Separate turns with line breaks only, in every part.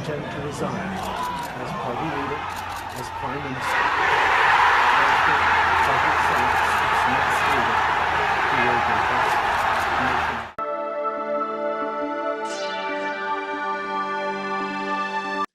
intend to resign as party leader, as prime minister, as the public service, its next leader, who will give us nation.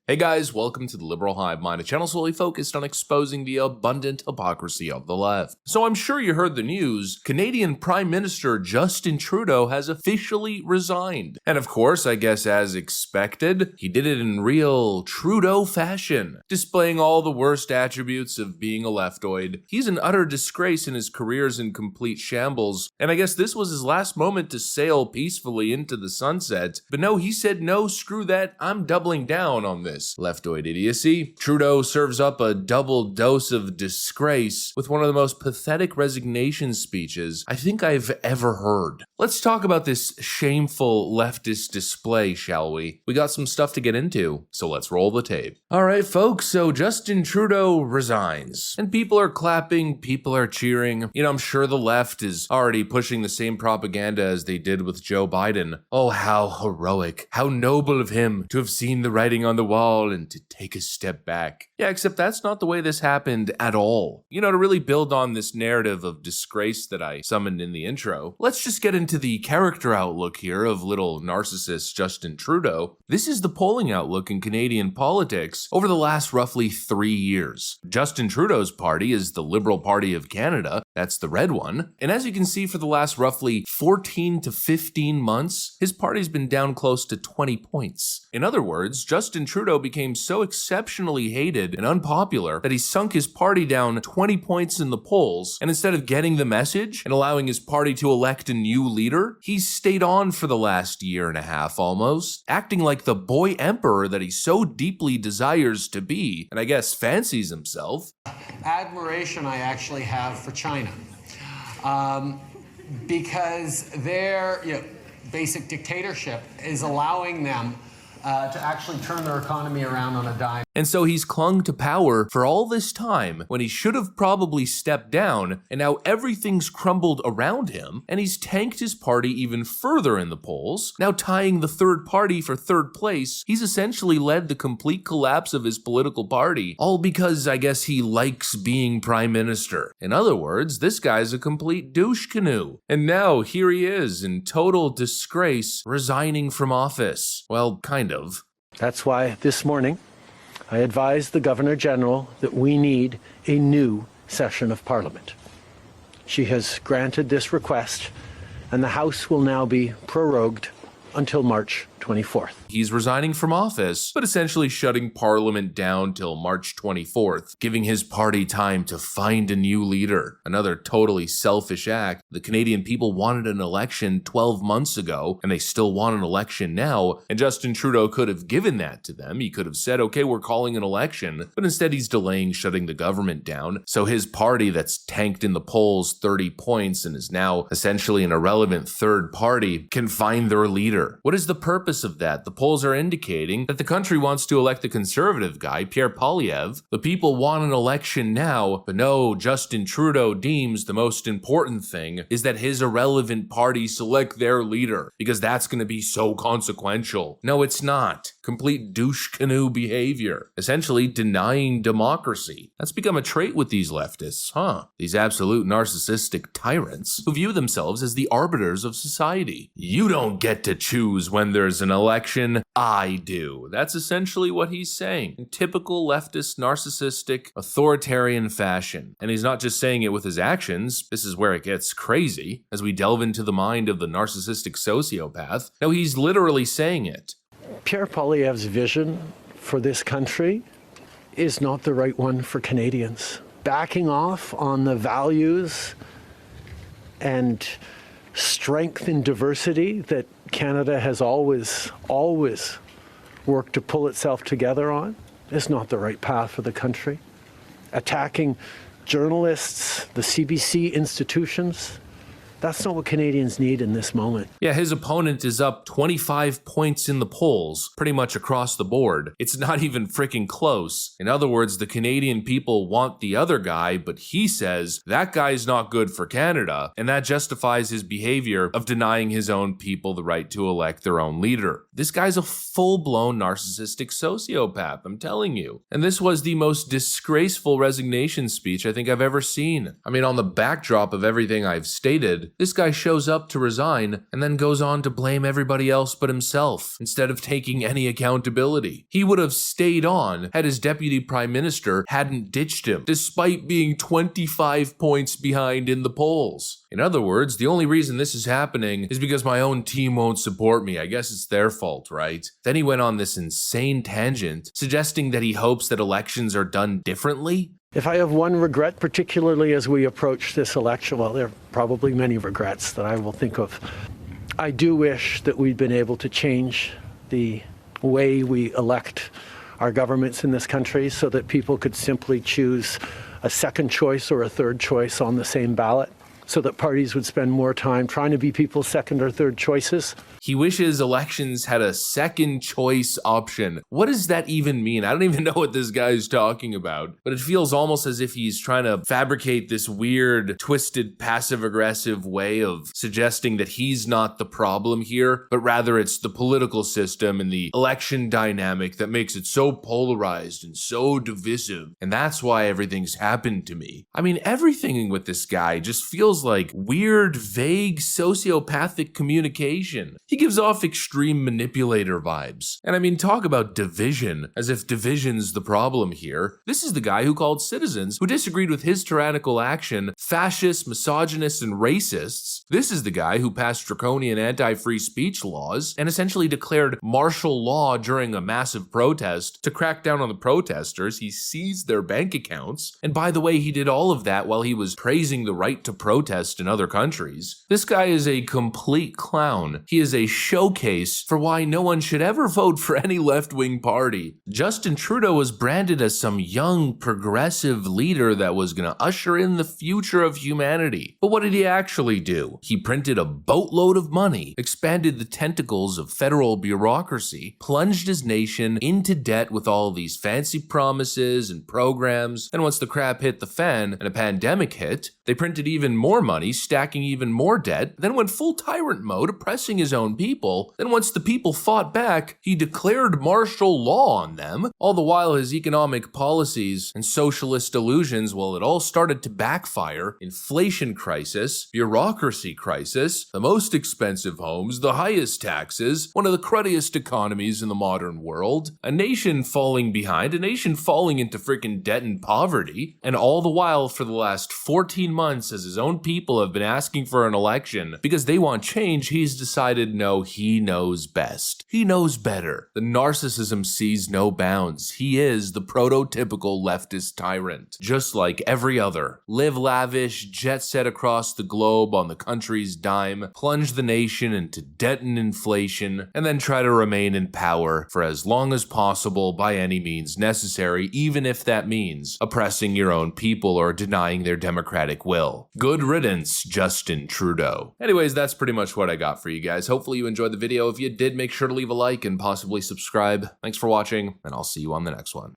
Hey guys, welcome to the Liberal Hive Mind, a channel solely focused on exposing the abundant hypocrisy of the left. So I'm sure you heard the news, Canadian Prime Minister Justin Trudeau has officially resigned. And of course, I guess as expected, he did it in real Trudeau fashion, displaying all the worst attributes of being a leftoid. He's an utter disgrace and his career's in complete shambles, and I guess this was his last moment to sail peacefully into the sunset. But no, he said no, screw that, I'm doubling down on this leftoid idiocy. Trudeau serves up a double dose of disgrace with one of the most pathetic resignation speeches I think I've ever heard. Let's talk about this shameful leftist display, shall we? We got some stuff to get into, so let's roll the tape. Alright folks, so Justin Trudeau resigns. And people are clapping, people are cheering. You know, I'm sure the left is already pushing the same propaganda as they did with Joe Biden. Oh, how heroic, how noble of him to have seen the writing on the wall and to take a step back. Yeah, except that's not the way this happened at all. You know, to really build on this narrative of disgrace that I summoned in the intro, let's just get into the character outlook here of little narcissist Justin Trudeau. This is the polling outlook in Canadian politics over the last roughly 3 years. Justin Trudeau's party is the Liberal Party of Canada, that's the red one, and as you can see for the last roughly 14 to 15 months, his party's been down close to 20 points. In other words, Justin Trudeau became so exceptionally hated and unpopular that he sunk his party down 20 points in the polls, and instead of getting the message and allowing his party to elect a new leader, he's stayed on for the last year and a half almost, acting like the boy emperor that he so deeply desires to be, and I guess fancies himself.
Admiration I actually have for China, because their basic dictatorship is allowing them to actually turn their economy around on a dime.
And so he's clung to power for all this time when he should have probably stepped down, and now everything's crumbled around him, and he's tanked his party even further in the polls, now tying the third party for third place. He's essentially led the complete collapse of his political party, all because I guess he likes being prime minister. In other words, this guy's a complete douche canoe. And now here he is in total disgrace, resigning from office. Well, kind of.
That's why this morning I advised the Governor General that we need a new session of Parliament. She has granted this request, and the House will now be prorogued until March 24th.
He's resigning from office, but essentially shutting Parliament down till March 24th, giving his party time to find a new leader. Another totally selfish act. The Canadian people wanted an election 12 months ago, and they still want an election now, and Justin Trudeau could have given that to them. He could have said, okay, we're calling an election, but instead he's delaying shutting the government down, so his party that's tanked in the polls 30 points and is now essentially an irrelevant third party can find their leader. What is the purpose of that? The polls are indicating that the country wants to elect the conservative guy, Pierre Poilievre. The people want an election now, but no, Justin Trudeau deems the most important thing is that his irrelevant party select their leader, because that's going to be so consequential. No, it's not. Complete douche canoe behavior. Essentially denying democracy. That's become a trait with these leftists, huh? These absolute narcissistic tyrants who view themselves as the arbiters of society. You don't get to choose when there's an election, I do. That's essentially what he's saying. In typical leftist, narcissistic, authoritarian fashion. And he's not just saying it with his actions. This is where it gets crazy, as we delve into the mind of the narcissistic sociopath. No, he's literally saying it.
Pierre Poilievre's vision for this country is not the right one for Canadians. Backing off on the values and strength in diversity that Canada has always worked to pull itself together on is not the right path for the country. Attacking journalists, the CBC institutions, That's not what Canadians need in this moment.
Yeah, his opponent is up 25 points in the polls, pretty much across the board. It's not even freaking close. In other words, the Canadian people want the other guy, but he says that guy's not good for Canada, and that justifies his behavior of denying his own people the right to elect their own leader. This guy's a full-blown narcissistic sociopath, I'm telling you. And this was the most disgraceful resignation speech I think I've ever seen. I mean, on the backdrop of everything I've stated, this guy shows up to resign and then goes on to blame everybody else but himself instead of taking any accountability. He would have stayed on had his deputy prime minister hadn't ditched him, despite being 25 points behind in the polls. In other words, the only reason this is happening is because my own team won't support me. I guess it's their fault, right? Then he went on this insane tangent, suggesting that he hopes that elections are done differently.
If I have one regret, particularly as we approach this election, well, there are probably many regrets that I will think of. I do wish that we'd been able to change the way we elect our governments in this country so that people could simply choose a second choice or a third choice on the same ballot, so that parties would spend more time trying to be people's second or third choices.
He wishes elections had a second choice option. What does that even mean? I don't even know what this guy's talking about, but it feels almost as if he's trying to fabricate this weird, twisted, passive-aggressive way of suggesting that he's not the problem here, but rather it's the political system and the election dynamic that makes it so polarized and so divisive, and that's why everything's happened to me. I mean, everything with this guy just feels like weird, vague, sociopathic communication. He gives off extreme manipulator vibes. And I mean, talk about division, as if division's the problem here. This is the guy who called citizens who disagreed with his tyrannical action fascists, misogynists, and racists. This is the guy who passed draconian anti-free speech laws and essentially declared martial law during a massive protest to crack down on the protesters. He seized their bank accounts. And by the way, he did all of that while he was praising the right to protest in other countries. This guy is a complete clown. He is a showcase for why no one should ever vote for any left-wing party. Justin Trudeau was branded as some young, progressive leader that was gonna usher in the future of humanity. But what did he actually do? He printed a boatload of money, expanded the tentacles of federal bureaucracy, plunged his nation into debt with all these fancy promises and programs, and once the crap hit the fan and a pandemic hit, they printed even more money, stacking even more debt, then went full tyrant mode, oppressing his own people. Then once the people fought back, he declared martial law on them. All the while his economic policies and socialist illusions, well, it all started to backfire. Inflation crisis, bureaucracy crisis, the most expensive homes, the highest taxes, one of the cruddiest economies in the modern world, a nation falling behind, a nation falling into freaking debt and poverty, and all the while for the last 14 months as his own people have been asking for an election because they want change, he's decided no, he knows best. He knows better. The narcissism sees no bounds. He is the prototypical leftist tyrant. Just like every other. Live lavish, jet set across the globe on the country's dime, plunge the nation into debt and inflation, and then try to remain in power for as long as possible by any means necessary, even if that means oppressing your own people or denying their democratic will. Good riddance, Justin Trudeau. Anyways, that's pretty much what I got for you guys. Hopefully you enjoyed the video. If you did, make sure to leave a like and possibly subscribe. Thanks for watching, and I'll see you on the next one.